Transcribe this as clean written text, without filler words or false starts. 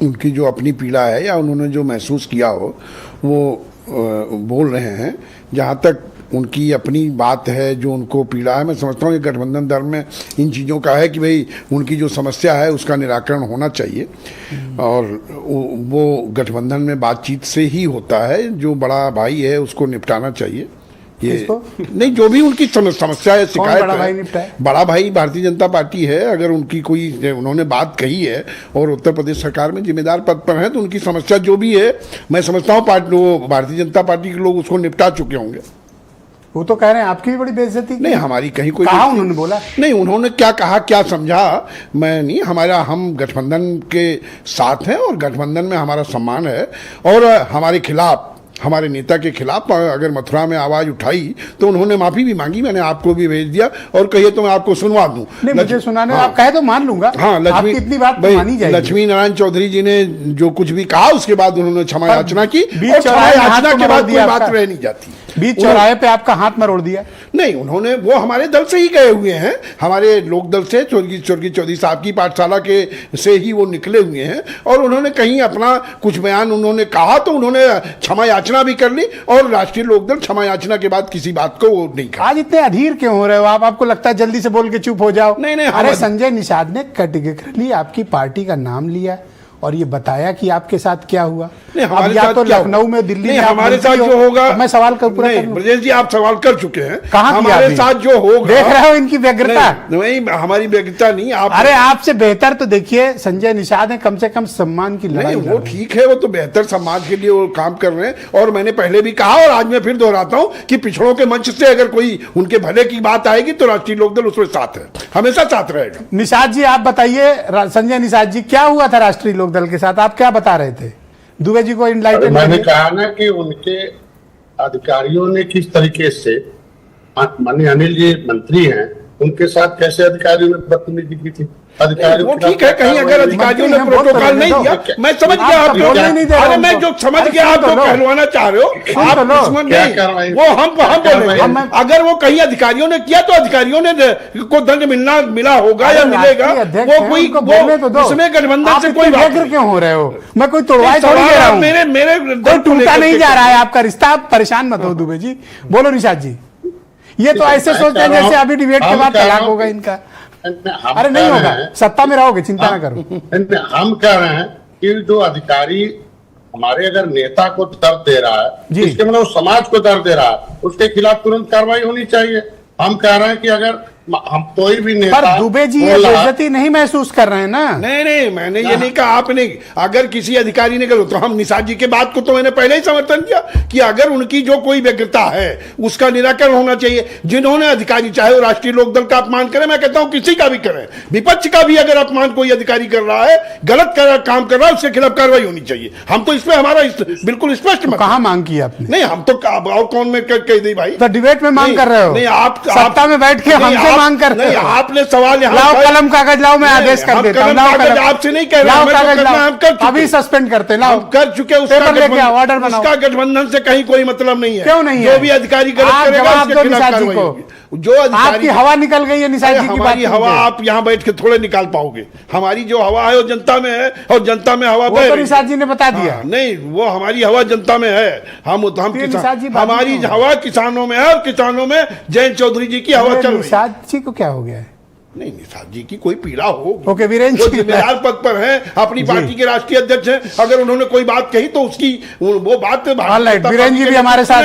उनकी जो अपनी पीड़ा है या उन्होंने जो महसूस किया हो वो बोल रहे हैं। जहाँ तक उनकी अपनी बात है, जो उनको पीड़ा है, मैं समझता हूँ ये गठबंधन धर्म में इन चीज़ों का है कि भाई उनकी जो समस्या है उसका निराकरण होना चाहिए और वो गठबंधन में बातचीत से ही होता है। जो बड़ा भाई है उसको निपटाना चाहिए। ये नहीं, जो भी उनकी समस्या है, शिकायत है, बड़ा भाई भारतीय जनता पार्टी है। अगर उनकी कोई उन्होंने बात कही है और उत्तर प्रदेश सरकार में जिम्मेदार पद पर है तो उनकी समस्या जो भी है मैं समझता हूँ भारतीय जनता पार्टी के लोग उसको निपटा चुके होंगे। वो तो कह रहे हैं आपकी भी बड़ी बेइज्जती। नहीं, हमारी कहीं कोई कहा उन्होंने बोला नहीं। उन्होंने क्या कहा, क्या समझा, मैं नहीं। हम गठबंधन के साथ हैं और गठबंधन में हमारा सम्मान है और हमारे खिलाफ, हमारे नेता के खिलाफ अगर मथुरा में आवाज उठाई तो उन्होंने माफी भी मांगी। मैंने आपको भी भेज दिया और कहिए तो मैं आपको सुनवा दूं। नहीं, मुझे सुनाने आप कहे तो मान लूंगा। हाँ, आपकी इतनी बात मानी जाएगी। लक्ष्मी नारायण चौधरी जी ने जो कुछ भी कहा उसके बाद उन्होंने क्षमा याचना की और क्षमा याचना के बाद कोई बात रह नहीं जाती। बीच चौराहे पे आपका हाथ मरोड़ दिया? नहीं, उन्होंने, वो हमारे दल से ही गए हुए हैं, हमारे लोक दल से, स्वर्गीय चौधरी साहब की पाठशाला के से ही वो निकले हुए हैं और उन्होंने कहीं अपना कुछ बयान उन्होंने कहा तो उन्होंने क्षमा याचना भी कर ली और राष्ट्रीय लोकदल क्षमा याचना के बाद किसी बात को वो नहीं कहा। आज इतने अधीर क्यों हो रहे हो आप? आपको लगता है जल्दी से बोल के चुप हो जाओ? नहीं, अरे संजय निषाद ने कैटेगरिकली आपकी पार्टी का नाम लिया और ये बताया कि आपके साथ क्या हुआ। हमारे या साथ तो लखनऊ में, दिल्ली में हमारे साथ जो होगा, मैं सवाल कर पूरा नहीं ब्रजेश जी, आप सवाल कर चुके हैं। कहाँ हमारे साथ जो होगा, देख रहे हो इनकी व्यग्रता? नहीं, हमारी व्यग्रता नहीं। आप, अरे आपसे बेहतर तो देखिए संजय निषाद है, कम से कम सम्मान की लड़ाई। वो ठीक है, वो तो बेहतर समाज के लिए वो काम कर रहे हैं और मैंने पहले भी कहा और आज मैं फिर दोहराता हूं कि पिछड़ों के मंच से अगर कोई उनके भले की बात आएगी तो राष्ट्रीय लोकदल उसमें साथ है, हमेशा साथ रहेगा। निषाद जी आप बताइए, संजय निषाद जी क्या हुआ था राष्ट्रीय लोकदल के साथ? आप क्या बता रहे थे? दुबे जी को इनलाइटन। मैंने कहा ना कि उनके अधिकारियों ने किस तरीके से, माननीय अनिल जी मंत्री हैं, उनके साथ कैसे अधिकारियों ने बदतमीजी की थी। अधिकारियों वो ठीक है, कहीं अगर अधिकारियों ने प्रोटोकॉल नहीं दिया, मैं समझ गया आप अरे मैं जो समझ गया आप जो कहलवाना चाह रहे हो आप, दुश्मन नहीं, वो हम बोल रहे हैं। अगर वो कहीं अधिकारियों ने किया तो अधिकारियों ने को दंड मिला होगा या मिलेगा, वो कोई उसमें गठबंधन से कोई व्यग्र क्यों हो रहे हो? मैं कोई तोड़वाई थोड़ी दे रहा हूं। मेरे कोई टूटा नहीं जा रहा है आपका रिश्ता, आप परेशान मत हो। दुबे जी बोलो। निषाद जी ये तो ऐसे सोचते हैं जैसे अभी डिबेट के बाद तलाक होगा इनका। अरे नहीं होगा, सत्ता में रहोगे, चिंता ना करो। हम कह रहे हैं कि जो अधिकारी हमारे अगर नेता को दर्द दे रहा है, इसके मतलब समाज को दर्द दे रहा है, उसके खिलाफ तुरंत कार्रवाई होनी चाहिए। हम कह रहे हैं कि अगर हम कोई भी नेता, पर दुबे जी ये बेइज्जती नहीं महसूस कर रहे हैं ना? नहीं, मैंने ये नहीं कहा। आपने अगर किसी अधिकारी ने करो तो हम निषाद जी के बात को तो मैंने पहले ही समर्थन किया कि अगर उनकी जो कोई व्यग्रता है उसका निराकरण होना चाहिए। जिन्होंने अधिकारी, चाहे वो राष्ट्रीय लोकदल का अपमान करे, मैं कहता हूं किसी का भी करें, विपक्ष का भी अगर अपमान कोई अधिकारी कर रहा है, गलत काम कर रहा है, उसके खिलाफ कार्रवाई होनी चाहिए। हम तो इसमें हमारा बिल्कुल स्पष्ट। कहां मांग की आपने? नहीं, हम तो और कौन में कह दी भाई, तो डिबेट में मांग कर रहे हो? नहीं, आप सत्ता में बैठ के हमसे मांग करते हैं। आपने सवाल यहाँ लाओ कलम कागज लाओ, मैं आदेश कर देता हूं। लाओ कागज, आपसे नहीं कह रहा, हम अभी सस्पेंड करते हैं। लाओ, कर चुके, उसका गठबंधन से कहीं कोई मतलब नहीं है। क्यों नहीं है? जो भी अधिकारी गलत करेगा उसके खिलाफ कार्रवाई होगी। जो आपकी हवा निकल गई है निषाद जी की बात। हवा आप यहाँ बैठ के थोड़े निकाल पाओगे। हमारी जो हवा है वो जनता में है और जनता में हवा तो निषाद जी ने बता दिया। नहीं, वो हमारी हवा जनता में है। हमारी हवा किसानों में है और किसानों में जयंत चौधरी जी की हवा चल रही है। निषाद जी को क्या हो गया है? नहीं, निषाद जी की कोई पीड़ा हो, ओके, वीरेंद्र जी जिम्मेदार पद पर हैं, अपनी पार्टी के राष्ट्रीय अध्यक्ष हैं। अगर उन्होंने कोई बात कही तो उसकी वो बात वीरेंद्र जी भी हमारे साथ